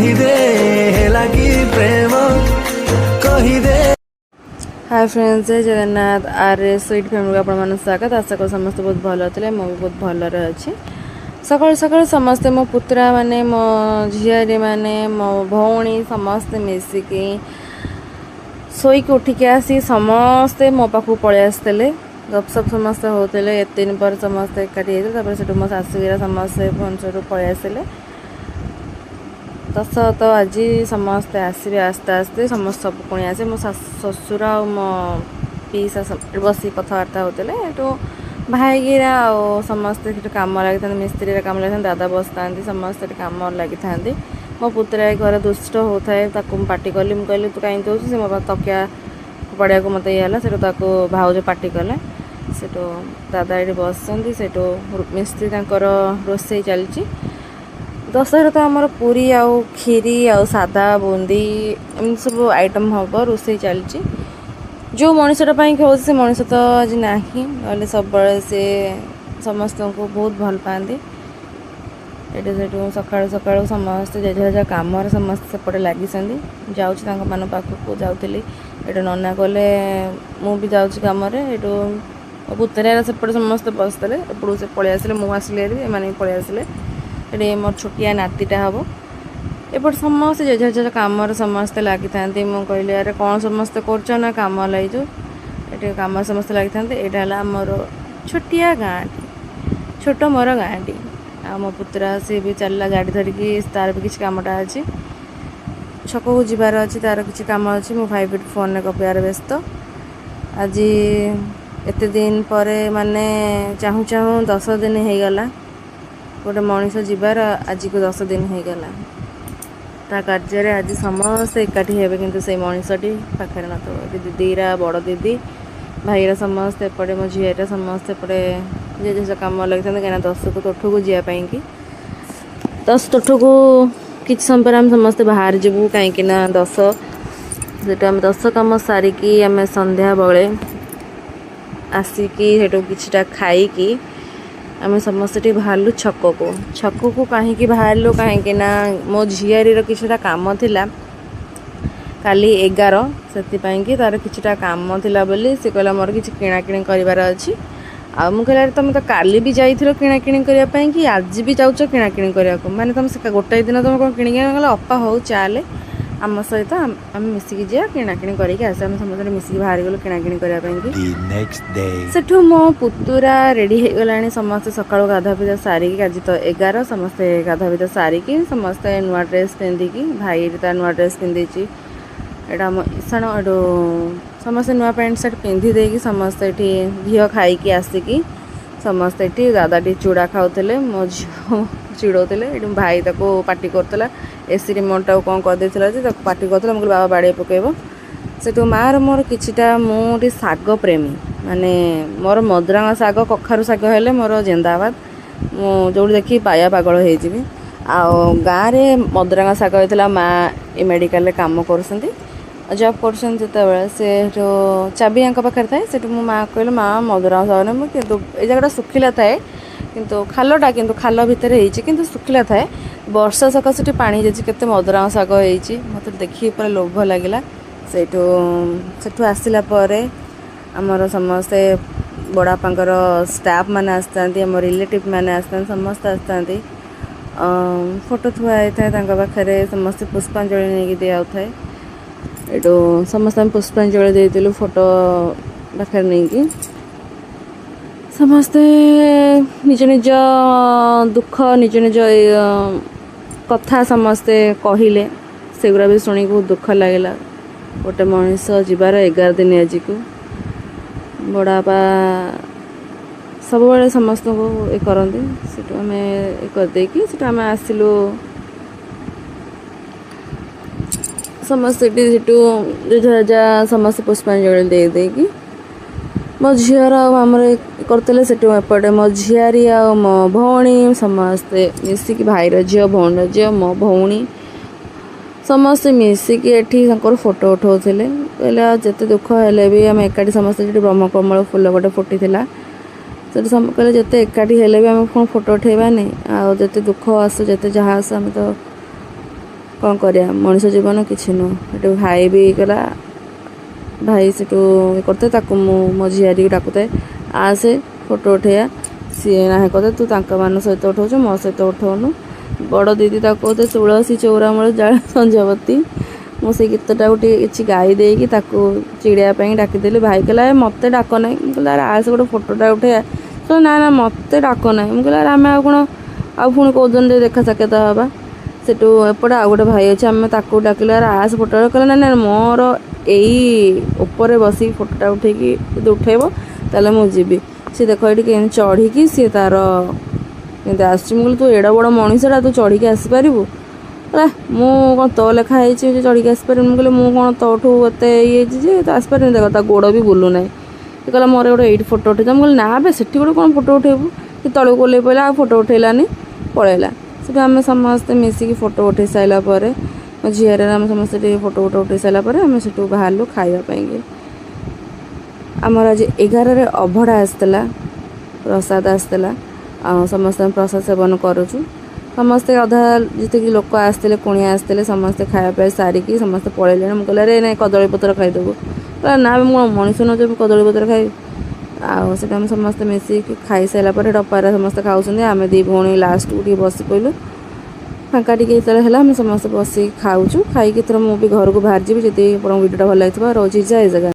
कहिदे लगी प्रेम कहिदे। Hi friends, जय Jagannath are sweet family आपन स्वागत। आशा कर समस्त बहुत भल थे, मुझे बहुत भलरे अच्छी। सकाल सकाल समस्ते मो पुत्रा माने मो झियारी माने मो भौणी समस्ते मिसिकी शोक उठिक आसी समस्ते मो पाखु पलि आसते। गपसप समस्ते होते एत दिन पर समस्ते एकाठी होते। से मो शाशुरा समस्ते भुवनेश्वर पलि आसिले। दस तो आज समस्ते आसवे आस्ते आस्ते समस्त सब पुणी आसे मो ससुर आ मो पीसा बस कथबार्ता होते। ये भाईगिरा समस्ते कम लगी मिस्त्री कम लगी दादा बसता समस्ते कम लगी था। मो पुतरा घर दुष्ट होता है पार्टी कली मुझे कहली तू कहीं दौर से मो तकिया पड़ा को मत ये से भाउज पार्टी कले से दादा ये बस से मिस्त्री रोसे चलती। दशहरा तो आमर पूरी आउ खीरी आउ सादा बूंदी एम सब आइटम हम रोसे चलती। जो मनीषटा हो से मनीष तो आज ना ना सब से समस्त को बहुत भल पाती। ये सका सका समस्त जेजा कम समस्त सेपटे लगी जाऊँ पाखक जाऊँगी। ये नना कले मुझे जाऊँगी कम पुतरा सेपटे समस्ते बसते एपड़ू से पलि आसिले मुझे आसिले एम पलि आसिले। ये मोर छोटिया नातीटा हम एपट समस्त जेजा जेजा कम समस्ते लगी था। मुझे कहली अरे कौन समस्ते कर कम लगे ये कम समस्ते लगी था। यहाँ मोर छोटिया गाँटी छोट मोर गाँटी आ मो पुतरा सी भी चलला गाड़ी धरिकी तार भी किसी कमटा अच्छी छक को जीवार अच्छी तार किसी कम अच्छी मो भाई फोन में गपार व्यस्त। आज एत दिन पर माने चाहू चाहू 10 दिन हो गला गोटे मनीष जीवार आज को 10 दिन हो गला। ता कार्य आज समस्ते एकाठी हे कि से मनीषटी पाखे न दीदीरा बड़ दीदी भाईरा समस्ते एपटे मो झीरा समस्ते एपटे जे जे कम लगी था कहीं 10 को तोठ को जावाई 10 तोठ को किसी समय पर आम समस्ते बाहर जीवु कहीं 10 से 10 कम सारिकी आम संध्या बेले आसिकी किछटा खाई आम समस्ते बाहरलु छक को कहीं बाहरलु कहीं मो झीयारी किछटा काम थिला काली 11 से तार किछटा काम थिला बोली से कहला मोर किछि किणाकिणी करिवार अछि। आ मु कहला तुम तो काली भी जाइथिलो किणाकिणी करिया पई कि आज भी जाउछो किणाकिणी करिया को माने तुम से गोटाई दिन तुम कोन किणी गला अप्पा हो चाले आम सहित आम मिसिकी जा किणाकिणी करिके आसे आम समस्त मिसिकी बाहर गलो किणाकिणी करिया पई। सेठु मो पुतुरा रेडी हे गलानी समस्त सकाळो गाधा पिधा सारिकी आज तो 11 समस्ते गाधा पिधा सारिकी समस्ते नुआ ड्रेस पिंधिकी भाई ता नुआ ड्रेस पिंधिची एटा मो ईशान एटो समस्ते नुआ पैंट सार्ट पिंधि देकी समस्ते ये घी खाई आसिकी समस्ते ये दादा टी चूड़ा खाऊले मो झील चिड़ौले ये भाई ताको पार्टी करता एसी रिमोट टाक कौन करदे पार्टी करता मुझे बाबा बाड़े पकेब से मार मोर किछिटा मुझे शाग प्रेमी माने मोर मदुरांगा शाग कखारु शाग हेले मोर जिंदाबाद जो देखी पाया पागल हो गाँव में मदुरांगा शाग होता माँ ये मेडिकल काम कर जॉब कर से चाबी पाखे थाए से माँ कहले माँ मदुरांगा शाग ना कि जगह सुखिला थाए किंतु खालटा किंतु खाल भितर किंतु सुखिला थाए वर्षा सकाशे पानी जाइए केते मदुरांगा शाग होती मत देखिए पूरा लोभ लगे से आसला आमर समस्ते बड़ापांकर स्टाफ मैंने आसता आम रिलेटिव मैंने आसता समस्त आसता फोटो थुआ होता है पाखे समस्ते पुष्पांजलि नहीं दि जाए ये समस्त पुष्पांजलि देलु फोटो पाखे नहीं समस्ते निज निज दुख निज निज कथा समस्ते कहले सेगुरा भी शुणी बहुत दुख लगेगा। गोटे मनीष जीवार 11 दिन आज को बड़ापा सब समस्त को ये करते से आम करदे आम आसिलु समस्ते जेजा समस्त पुष्पांजलि दे देकी मो झीर आमर करते से एपटे मो झीयारी आ मो भौणी समस्ते मिसिकी भाईर झील भौणी झील मो भौणी समस्ते मिसिकी एठी फोटो उठाऊे कहले जिते दुख हेले भी आम एकाठी समस्ते ब्रह्मकमल फुल गोटे फुटी से कहले जिते एकाठी हेले भी आम कौन फोटो उठेबानी आते दुख आसु जिते जहाँ आसु आम तो କ'ଣ କରିବା, ମଣିଷ ଜୀବନ କିଛି ନୁହଁ। ସେଠୁ ଭାଇ ବି କଲା, ଭାଇ ସେଠୁ ଇଏ କରିଥାଏ, ତାକୁ ମୁଁ ମୋ ଝିଆରିକୁ ଡାକୁଥାଏ, ଆସେ ଫଟୋ ଉଠେଇବା। ସିଏ ନାହିଁ କରିଥାଏ, ତୁ ତାଙ୍କମାନଙ୍କ ସହିତ ଉଠଉଛୁ, ମୋ ସହିତ ଉଠଉନୁ। ବଡ଼ ଦିଦି ତାକୁ କହୁଥାଏ ତୁଳସୀ ଚଉରାମୂଳେ ଜାଳ ସଞ୍ଜବତୀ। ମୁଁ ସେଇ ଗୀତଟାକୁ ଟିକେ କିଛି ଗାଇ ଦେଇକି ତାକୁ ଚିଡ଼ିବା ପାଇଁ ଡାକିଦେଲି। ଭାଇ କହିଲା ମୋତେ ଡାକ ନାହିଁ। ମୁଁ କହିଲି ଆରେ ଆସେ ଗୋଟେ ଫଟୋଟା ଉଠେଇବା। ତ ନା ନା ମୋତେ ଡାକ ନାହିଁ। ମୁଁ କହିଲି ଆରେ ଆମେ ଆଉ କ'ଣ ଆଉ ପୁଣି କେଉଁଦିନ ଟିକେ ଦେଖା ସାକ୍ଷାତ ହେବା। ସେଠୁ ଏପଟେ ଆଉ ଗୋଟେ ଭାଇ ଅଛି, ଆମେ ତାକୁ ଡାକିଲୁ ଆରେ ଆସେ ଫଟୋଟା। କହିଲା ନା ନା ମୋର ଏଇ ଉପରେ ବସିକି ଫଟୋଟା ଉଠେଇକି ଯଦି ଉଠେଇବ ତାହେଲେ ମୁଁ ଯିବି। ସିଏ ଦେଖ ଏଇଠି କେମିତି ଚଢ଼ିକି ସିଏ ତାର କେମିତି ଆସୁଛି। ମୁଁ କହିଲି ତୁ ଏଡ଼େ ବଡ଼ ମଣିଷଟା, ତୁ ଚଢ଼ିକି ଆସିପାରିବୁ? ହେଲା ମୁଁ କ'ଣ ତୋ ଲେଖା ହେଇଛି ଯେ ଚଢ଼ିକି ଆସିପାରିବି? ମୁଁ କହିଲି ମୁଁ କ'ଣ ତୋଠୁ ଏତେ ଇଏ ହେଇଛି ଯେ ତୁ ଆସିପାରିବିନି? ଦେଖ ତା ଗୋଡ଼ ବି ବୁଲୁନାହିଁ। ସେ କହିଲା ମୋର ଗୋଟେ ଏଇଠି ଫଟୋ ଉଠେଇଥା। ମୁଁ କହିଲି ନା ବେ ସେଠି ଗୋଟେ କ'ଣ ଫଟୋ ଉଠେଇବୁ? ସେ ତଳକୁ ଓହ୍ଲେଇ ପଡ଼ିଲା, ଆଉ ଫଟୋ ଉଠେଇଲାନି, ପଳେଇଲା। ସେଠୁ ଆମେ ସମସ୍ତେ ମିଶିକି ଫଟୋ ଉଠେଇ ସାରିଲା ପରେ, ମୋ ଝିଅରେ ଆମେ ସମସ୍ତେ ଟିକେ ଫଟୋ ଉଠେଇ ସାରିଲା ପରେ ଆମେ ସେଠୁ ବାହାରିଲୁ ଖାଇବା ପାଇଁକି। ଆମର ଆଜି 11ରେ ଅଭଡ଼ା ଆସିଥିଲା, ପ୍ରସାଦ ଆସିଥିଲା, ଆଉ ସମସ୍ତେ ଆମେ ପ୍ରସାଦ ସେବନ କରୁଛୁ। ସମସ୍ତେ ଅଧା ଯେତିକି ଲୋକ ଆସିଥିଲେ, କୁଣିଆ ଆସିଥିଲେ, ସମସ୍ତେ ଖାଇବା ପିଇବା ସାରିକି ସମସ୍ତେ ପଳେଇଲେଣି। ମୁଁ କହିଲି ଆରେ ନାଇଁ କଦଳୀପତ୍ର ଖାଇଦେବୁ। କହିଲା ନା ମୁଁ ମଣିଷ ନ ଯେ କଦଳୀପତ୍ର ଖାଇବି। ଆଉ ସେଟା ଆମେ ସମସ୍ତେ ମିଶିକି ଖାଇସାରିଲା ପରେ ଡପାରେ ସମସ୍ତେ ଖାଉଛନ୍ତି, ଆମେ ଦୁଇ ଭଉଣୀ ଲାଷ୍ଟକୁ ଟିକେ ବସି ପଡ଼ିଲୁ। ଫାଙ୍କା ଟିକେ ଯେତେବେଳେ ହେଲା ଆମେ ସମସ୍ତେ ବସିକି ଖାଉଛୁ। ଖାଇକି ଏଥର ମୁଁ ବି ଘରକୁ ବାହାରିଯିବି। ଯଦି ଆପଣଙ୍କ ଭିଡ଼ିଓଟା ଭଲ ଲାଗିଥିବ, ରହୁଛି ଜୟ ଜଗନ୍ନାଥ।